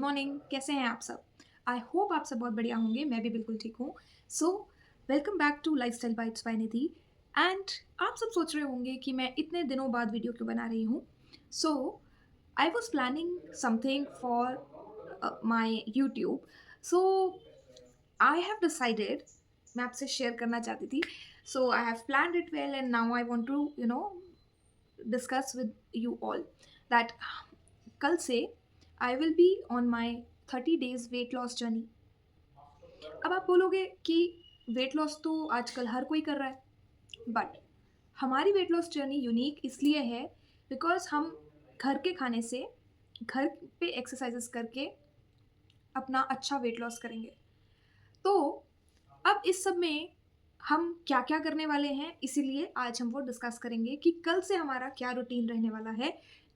Morning, कैसे हैं आप सब? आई होप आप सब बहुत बढ़िया होंगे, मैं भी बिल्कुल ठीक हूँ। So welcome back to lifestyle bites by Nidhi. And आप सब सोच रहे होंगे कि मैं इतने दिनों बाद वीडियो क्यों बना रही हूँ। So I was planning something for my YouTube. So I have decided, मैं आपसे शेयर करना चाहती थी। So I have planned it well and now I want to discuss with you all that कल से I will be on my 30 days weight loss journey. अब आप बोलोगे कि वेट लॉस तो आजकल हर कोई कर रहा है, बट हमारी वेट लॉस जर्नी यूनिक इसलिए है बिकॉज हम घर के खाने से, घर पे एक्सरसाइजेस करके अपना अच्छा वेट लॉस करेंगे। तो अब इस सब में हम क्या क्या करने वाले हैं, इसीलिए आज हम वो डिस्कस करेंगे कि कल से हमारा क्या रूटीन रहने वाला है।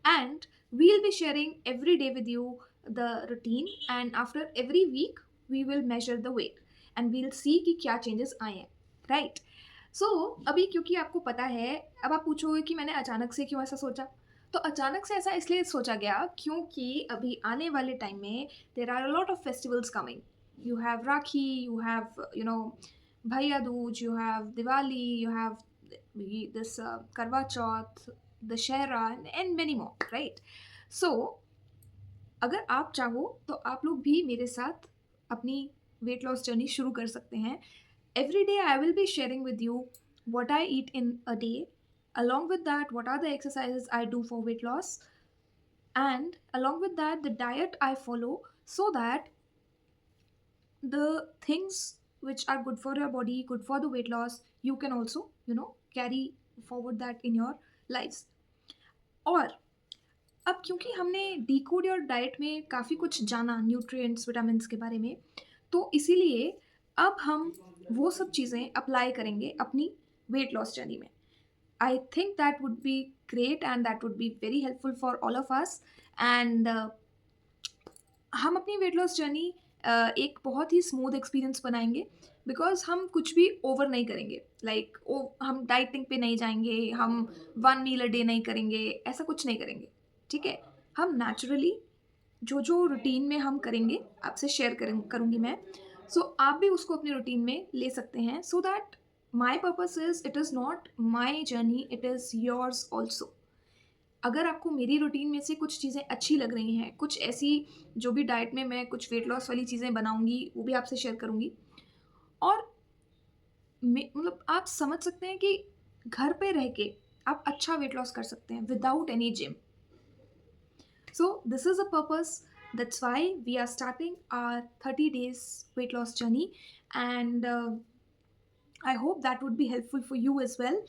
And we'll be sharing every day with you the routine, and after every week we will measure the weight and we'll see कि क्या चेंजेस आए हैं, राइट। सो अभी क्योंकि आपको पता है, अब आप पूछोगे कि मैंने अचानक से क्यों ऐसा सोचा। तो अचानक से ऐसा इसलिए सोचा गया क्योंकि अभी आने वाले टाइम में there are a lot of festivals coming. You have Rakhi, you have, Bhaiya Dooj, you have Diwali, you have this Karwa Chauth, Dashera, and many more, right? So, अगर आप चाहो तो आप लोग भी मेरे साथ अपनी वेट लॉस जर्नी शुरू कर सकते हैं। Every day I will be sharing with you what I eat in a day. Along with that, what are the exercises I do for weight loss? And along with that, the diet I follow so that the things which are good for your body, good for the weight loss, you can also carry forward that in your lives. और अब क्योंकि हमने decode और diet में काफ़ी कुछ जाना nutrients vitamins के बारे में, तो इसीलिए अब हम वो सब चीज़ें अप्लाई करेंगे अपनी वेट लॉस जर्नी में। I think that would be great and that would be very helpful for all of us. And हम अपनी वेट लॉस जर्नी एक बहुत ही स्मूथ एक्सपीरियंस बनाएंगे बिकॉज हम कुछ भी ओवर नहीं करेंगे। लाइक हम डाइटिंग पे नहीं जाएंगे, हम 1 मील अ डे नहीं करेंगे, ऐसा कुछ नहीं करेंगे। ठीक है, हम नेचुरली जो जो रूटीन में हम करेंगे आपसे शेयर करूँगी मैं। सो आप भी उसको अपने रूटीन में ले सकते हैं so that my purpose is it is not my journey, it is yours also. अगर आपको मेरी रूटीन में से कुछ चीज़ें अच्छी लग रही हैं, कुछ ऐसी जो भी डाइट में मैं कुछ वेट लॉस वाली चीज़ें बनाऊँगी, वो भी आपसे शेयर करूँगी। और मतलब आप समझ सकते हैं कि घर पे रह के आप अच्छा वेट लॉस कर सकते हैं without any gym. So this is a purpose. That's why we are starting our 30 days weight loss journey, and I hope that would be helpful for you as well.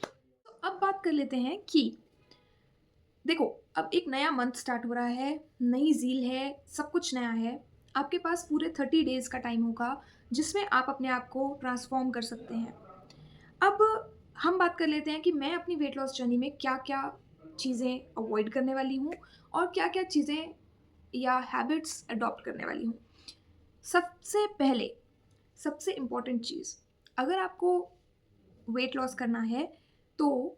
तो अब बात कर लेते हैं कि देखो, अब एक नया मंथ स्टार्ट हो रहा है, नई ज़ील है, सब कुछ नया है। आपके पास पूरे 30 डेज़ का टाइम होगा जिसमें आप अपने आप को ट्रांसफ़ॉर्म कर सकते हैं। अब हम बात कर लेते हैं कि मैं अपनी वेट लॉस जर्नी में क्या-क्या चीज़ें अवॉइड करने वाली हूँ और क्या-क्या चीज़ें या हैबिट्स अडॉप्ट करने वाली हूँ। सबसे पहले, सबसे इम्पोर्टेंट चीज़, अगर आपको वेट लॉस करना है, तो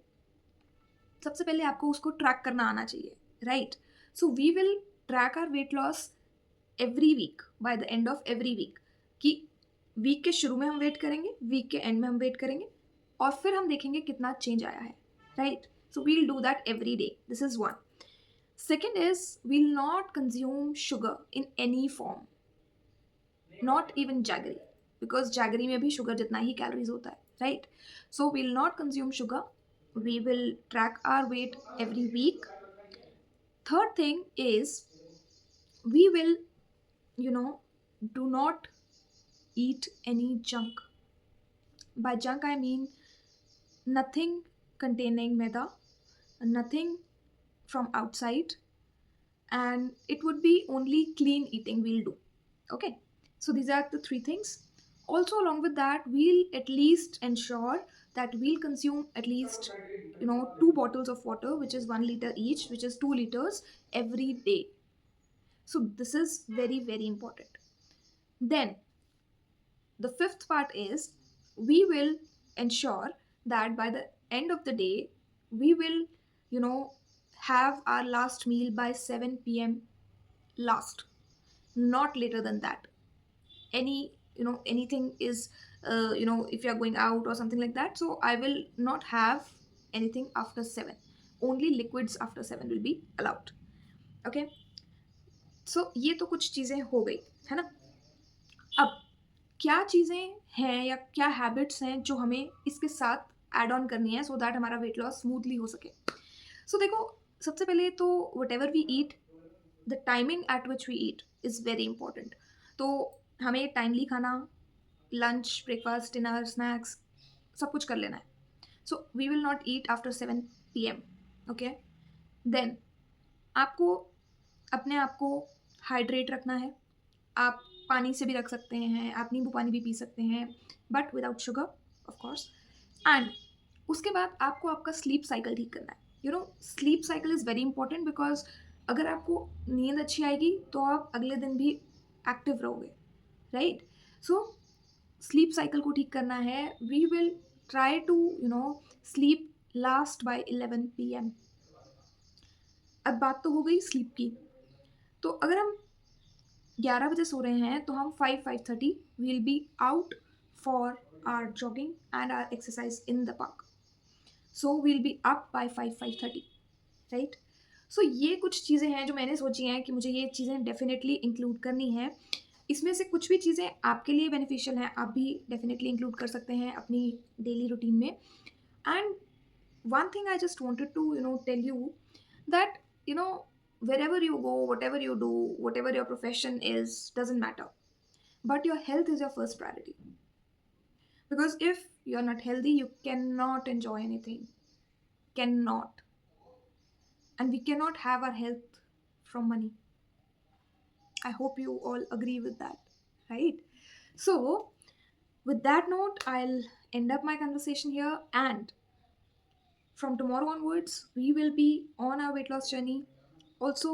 सबसे पहले आपको उसको ट्रैक करना आना चाहिए, right? So we will track our weight loss every week, by the end of every week, कि वीक के शुरू में हम वेट करेंगे, वीक के एंड में हम वेट करेंगे और फिर हम देखेंगे कितना चेंज आया है, right? So we'll do that every day, this is one. Second is we'll not consume sugar in any form, not even jaggery, because jaggery में भी शुगर जितना ही कैलोरीज होता है, right? So we'll not consume sugar, we will track our weight every week. Third thing is we will, you know, do not eat any junk. By junk I mean nothing containing maida, nothing from outside, and it would be only clean eating we'll do. Okay, so these are the three things. Also along with that, we'll at least ensure that we'll consume at least 2 bottles of water, which is 1 liter each, which is 2 liters every day. So this is very very important. Then the fifth part is we will ensure that by the end of the day we will have our last meal by 7 p.m. last. not later than that. Anything is, if you are going out or something like that, so I will not have anything after 7. Only liquids after 7 will be allowed. Okay, so ये तो कुछ चीज़ें हो गई, है ना? अब क्या चीज़ें हैं या क्या हैबिट्स हैं जो हमें इसके साथ ऐड ऑन करनी है, सो दैट हमारा वेट लॉस स्मूथली हो सके। सो देखो, सबसे पहले तो whatever we eat, the timing at which we eat is very important. तो हमें टाइमली खाना, लंच, ब्रेकफास्ट, डिनर, स्नैक्स सब कुछ कर लेना है। So we will not eat after 7 PM। Okay, then आपको अपने आप को हाइड्रेट रखना है। आप पानी से भी रख सकते हैं, आप नींबू पानी भी पी सकते हैं, but without sugar of course. And उसके बाद आपको आपका स्लीप साइकिल ठीक करना है। Sleep cycle is very important, because अगर आपको नींद अच्छी आएगी तो आप अगले दिन भी एक्टिव रहोगे, राइट? सो स्लीप साइकिल को ठीक करना है। We will try to sleep last by 11 PM। अब बात तो हो गई स्लीप की। तो अगर हम 11 बजे सो रहे हैं तो हम 5-5:30 we'll be out for our jogging and our exercise in the park. So we'll be up by 5-5:30, right? So ये कुछ चीज़ें हैं जो मैंने सोची हैं कि मुझे ये चीज़ें डेफिनेटली इंक्लूड करनी है। इसमें से कुछ भी चीज़ें आपके लिए बेनिफिशियल हैं, आप भी डेफिनेटली इंक्लूड कर सकते हैं अपनी डेली रूटीन में। And one thing I just wanted to tell you that wherever you go, whatever you do, whatever your profession is, doesn't matter, but your health is your first priority. Because if you're not healthy, you cannot enjoy anything. Cannot. And we cannot have our health from money. I hope you all agree with that, right? So with that note, I'll end up my conversation here, and from tomorrow onwards we will be on our weight loss journey. Also,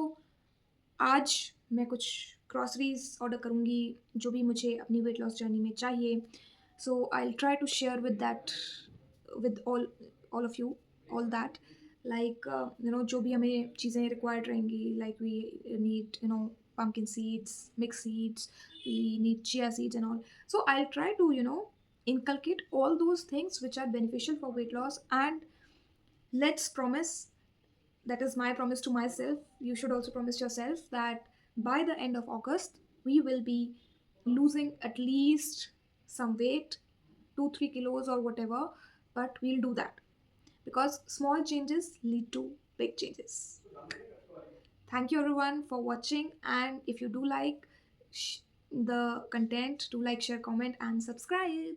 आज मैं कुछ groceries order करूँगी जो भी मुझे अपनी wait loss journey में चाहिए। So I will try to share with that, with all of you, all that, like जो भी हमें चीज़ें रिक्वायर्ड रहेंगी, like we need pumpkin seeds, mixed seeds, we need chia seeds and all. So I'll try to inculcate all those things which are beneficial for weight loss. And let's promise, that is my promise to myself, you should also promise yourself, that by the end of August we will be losing at least some weight, 2-3 kilos or whatever, but we'll do that, because small changes lead to big changes. Thank you everyone for watching, and if you do like the content, do like, share, comment and subscribe.